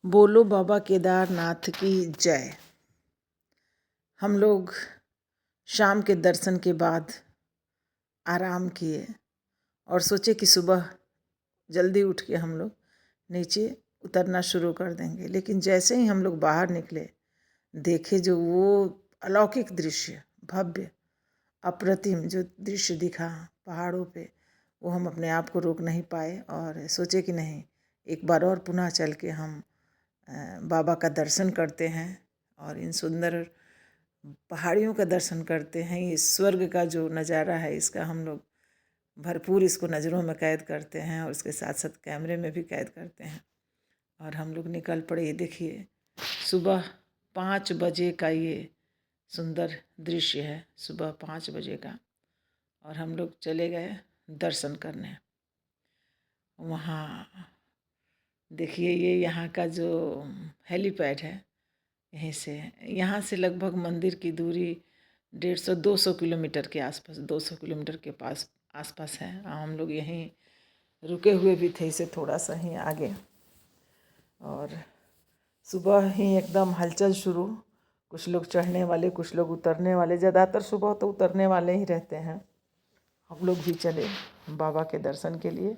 बोलो बाबा केदारनाथ की जय। हम लोग शाम के दर्शन के बाद आराम किए और सोचे कि सुबह जल्दी उठ के हम लोग नीचे उतरना शुरू कर देंगे। लेकिन जैसे ही हम लोग बाहर निकले, देखे जो वो अलौकिक दृश्य, भव्य अप्रतिम जो दृश्य दिखा पहाड़ों पे, वो हम अपने आप को रोक नहीं पाए और सोचे कि नहीं, एक बार और पुनः चल के हम बाबा का दर्शन करते हैं और इन सुंदर पहाड़ियों का दर्शन करते हैं। इस स्वर्ग का जो नज़ारा है, इसका हम लोग भरपूर इसको नज़रों में कैद करते हैं और उसके साथ साथ कैमरे में भी कैद करते हैं। और हम लोग निकल पड़े। ये देखिए, सुबह 5 बजे का ये सुंदर दृश्य है, सुबह 5 बजे का। और हम लोग चले गए दर्शन करने। वहाँ देखिए, ये यहाँ का जो हेलीपैड है, यहाँ से लगभग मंदिर की दूरी 150-200 किलोमीटर के आसपास, 200 किलोमीटर के पास आसपास है। हम लोग यहीं रुके हुए भी थे, इसे थोड़ा सा ही आगे। और सुबह ही एकदम हलचल शुरू। कुछ लोग चढ़ने वाले, कुछ लोग उतरने वाले। ज़्यादातर सुबह तो उतरने वाले ही रहते हैं। हम लोग भी चले बाबा के दर्शन के लिए।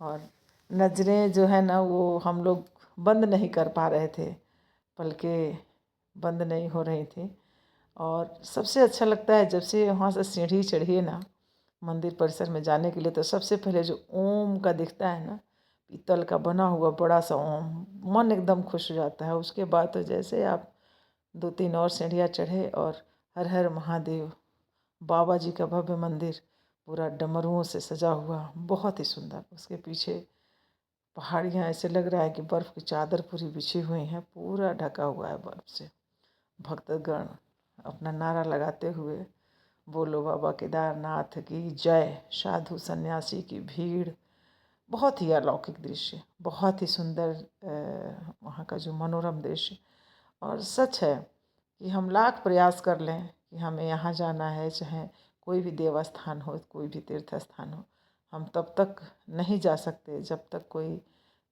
और नज़रें जो है ना, वो हम लोग बंद नहीं कर पा रहे थे, पलकें बंद नहीं हो रही थी। और सबसे अच्छा लगता है जब से वहाँ से सीढ़ी चढ़िए ना मंदिर परिसर में जाने के लिए, तो सबसे पहले जो ओम का दिखता है ना, पीतल का बना हुआ बड़ा सा ओम, मन एकदम खुश हो जाता है। उसके बाद तो जैसे आप 2-3 और सीढ़ियाँ चढ़े और हर हर महादेव बाबा जी का भव्य मंदिर पूरा डमरुओं से सजा हुआ, बहुत ही सुंदर। उसके पीछे पहाड़ियाँ, ऐसे लग रहा है कि बर्फ़ की चादर पूरी बिछी हुई हैं, पूरा ढका हुआ है बर्फ़ से। भक्तगण अपना नारा लगाते हुए बोलो बाबा केदारनाथ की जय, साधु सन्यासी की भीड़। बहुत ही अलौकिक दृश्य, बहुत ही सुंदर वहाँ का जो मनोरम दृश्य। और सच है कि हम लाख प्रयास कर लें कि हमें यहाँ जाना है, चाहे कोई भी देवस्थान हो, कोई भी तीर्थ स्थान हो, हम तब तक नहीं जा सकते जब तक कोई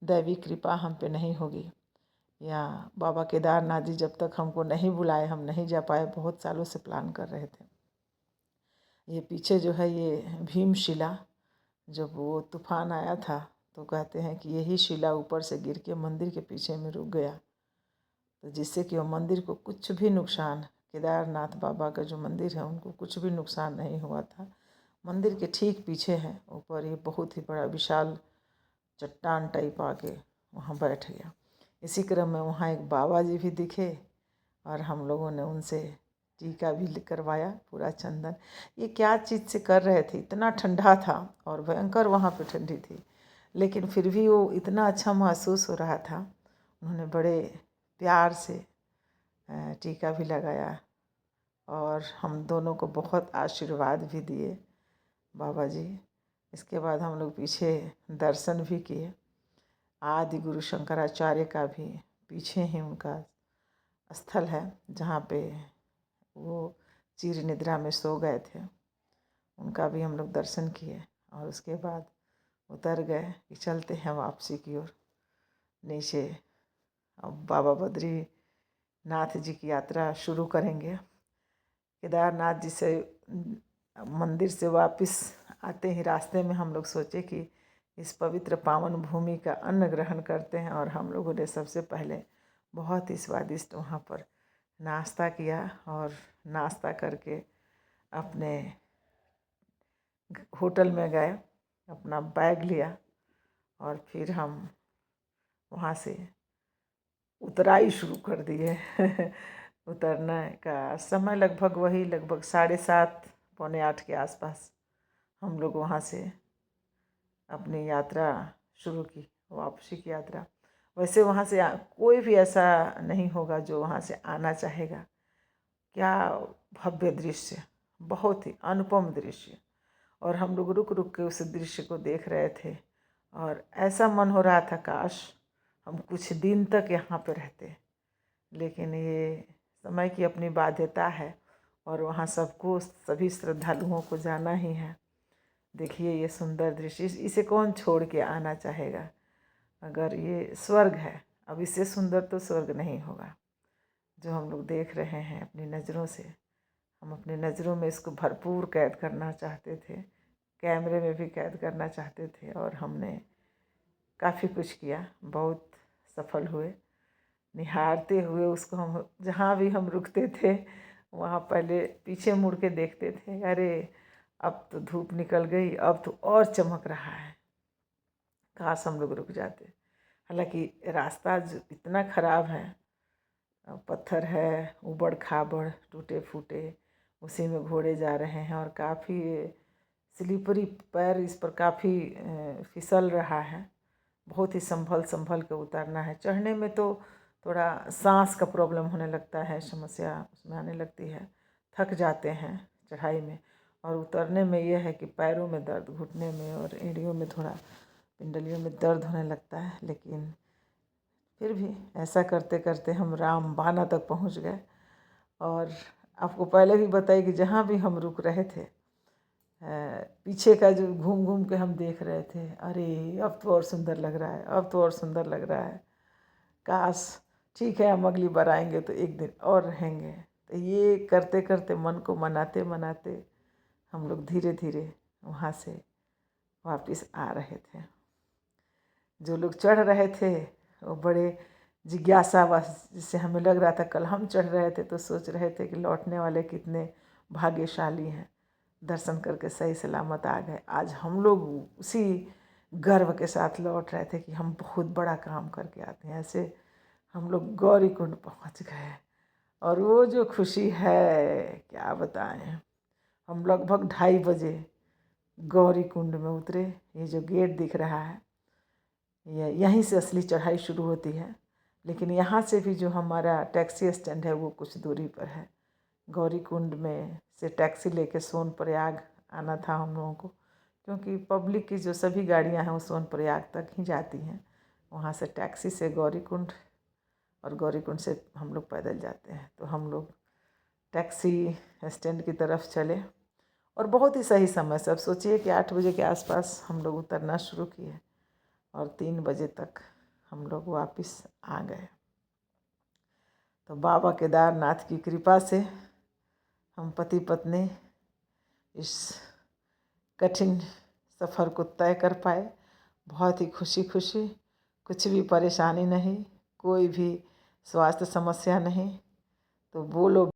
दैवी कृपा हम पे नहीं होगी। या बाबा केदारनाथ जी जब तक हमको नहीं बुलाए, हम नहीं जा पाए। बहुत सालों से प्लान कर रहे थे। ये पीछे जो है, ये भीमशिला, जब वो तूफान आया था तो कहते हैं कि यही शिला ऊपर से गिर के मंदिर के पीछे में रुक गया, तो जिससे कि वो मंदिर को कुछ भी नुकसान, केदारनाथ बाबा का जो मंदिर है उनको कुछ भी नुकसान नहीं हुआ था। मंदिर के ठीक पीछे है ऊपर, ये बहुत ही बड़ा विशाल चट्टान टाइप आके वहाँ बैठ गया। इसी क्रम में वहाँ एक बाबा जी भी दिखे और हम लोगों ने उनसे टीका भी करवाया, पूरा चंदन। ये क्या चीज़ से कर रहे थे, इतना ठंडा था और भयंकर वहाँ पे ठंडी थी, लेकिन फिर भी वो इतना अच्छा महसूस हो रहा था। उन्होंने बड़े प्यार से टीका भी लगाया और हम दोनों को बहुत आशीर्वाद भी दिए बाबा जी। इसके बाद हम लोग पीछे दर्शन भी किए। आदि गुरु शंकराचार्य का भी पीछे ही उनका स्थल है, जहाँ पे वो चिर निद्रा में सो गए थे। उनका भी हम लोग दर्शन किए और उसके बाद उतर गए कि चलते हैं वापसी की ओर नीचे। अब बाबा बद्रीनाथ जी की यात्रा शुरू करेंगे। केदारनाथ जी से मंदिर से वापस आते ही रास्ते में हम लोग सोचे कि इस पवित्र पावन भूमि का अन्न ग्रहण करते हैं। और हम लोगों ने सबसे पहले बहुत ही स्वादिष्ट वहाँ पर नाश्ता किया और नाश्ता करके अपने होटल में गए, अपना बैग लिया और फिर हम वहाँ से उतराई शुरू कर दिए। उतरने का समय लगभग 7:30 पौने 8 के आसपास हम लोग वहाँ से अपनी यात्रा शुरू की, वापसी की यात्रा। वैसे वहाँ से कोई भी ऐसा नहीं होगा जो वहाँ से आना चाहेगा। क्या भव्य दृश्य, बहुत ही अनुपम दृश्य। और हम लोग रुक रुक के उस दृश्य को देख रहे थे और ऐसा मन हो रहा था काश हम कुछ दिन तक यहाँ पे रहते। लेकिन ये समय की अपनी बाध्यता है और वहाँ सबको, सभी श्रद्धालुओं को जाना ही है। देखिए ये सुंदर दृश्य, इसे कौन छोड़ के आना चाहेगा। अगर ये स्वर्ग है, अब इससे सुंदर तो स्वर्ग नहीं होगा जो हम लोग देख रहे हैं अपनी नज़रों से। हम अपनी नज़रों में इसको भरपूर कैद करना चाहते थे, कैमरे में भी कैद करना चाहते थे, और हमने काफ़ी कुछ किया, बहुत सफल हुए। निहारते हुए उसको हम जहाँ भी हम रुकते थे वहाँ पहले पीछे मुड़ के देखते थे, अरे अब तो धूप निकल गई, अब तो और चमक रहा है, काश हम लोग रुक जाते। हालांकि रास्ता जो इतना ख़राब है, पत्थर है, ऊबड़ खाबड़, टूटे फूटे, उसी में घोड़े जा रहे हैं और काफ़ी स्लिपरी, पैर इस पर काफ़ी फिसल रहा है। बहुत ही संभल संभल के उतरना है। चढ़ने में तो थोड़ा सांस का प्रॉब्लम होने लगता है, समस्या उसमें आने लगती है, थक जाते हैं चढ़ाई में। और उतरने में यह है कि पैरों में दर्द, घुटने में और एड़ियों में, थोड़ा पिंडलियों में दर्द होने लगता है। लेकिन फिर भी ऐसा करते करते हम रामबाना तक पहुंच गए। और आपको पहले भी बताई कि जहाँ भी हम रुक रहे थे, पीछे का जो घूम घूम के हम देख रहे थे, अरे अब तो और सुंदर लग रहा है, अब तो और सुंदर लग रहा है, काश ठीक है हम अगली बार आएंगे तो एक दिन और रहेंगे। तो ये करते करते, मन को मनाते मनाते, हम लोग धीरे धीरे वहाँ से वापस आ रहे थे। जो लोग चढ़ रहे थे वो बड़े जिज्ञासावश, जिससे हमें लग रहा था कल हम चढ़ रहे थे तो सोच रहे थे कि लौटने वाले कितने भाग्यशाली हैं, दर्शन करके सही सलामत आ गए। आज हम लोग उसी गर्व के साथ लौट रहे थे कि हम बहुत बड़ा काम करके आते हैं। ऐसे हम लोग गौरी कुंड पहुंच गए, और वो जो खुशी है क्या बताएं। हम लगभग 2:30 बजे गौरी कुंड में उतरे। ये जो गेट दिख रहा है, यहीं से असली चढ़ाई शुरू होती है, लेकिन यहाँ से भी जो हमारा टैक्सी स्टैंड है वो कुछ दूरी पर है। गौरी कुंड में से टैक्सी लेके सोनप्रयाग आना था हम लोगों को, क्योंकि पब्लिक की जो सभी गाड़ियाँ हैं वो सोनप्रयाग तक ही जाती हैं। वहाँ से टैक्सी से गौरी कुंड, और गौरी कुंड से हम लोग पैदल जाते हैं। तो हम लोग टैक्सी स्टैंड की तरफ चले, और बहुत ही सही समय से, अब सोचिए कि 8 बजे के आसपास हम लोग उतरना शुरू किए और 3 बजे तक हम लोग वापस आ गए। तो बाबा केदारनाथ की कृपा से हम पति पत्नी इस कठिन सफ़र को तय कर पाए, बहुत ही खुशी खुशी, कुछ भी परेशानी नहीं, कोई भी स्वास्थ्य समस्या नहीं। तो बोलो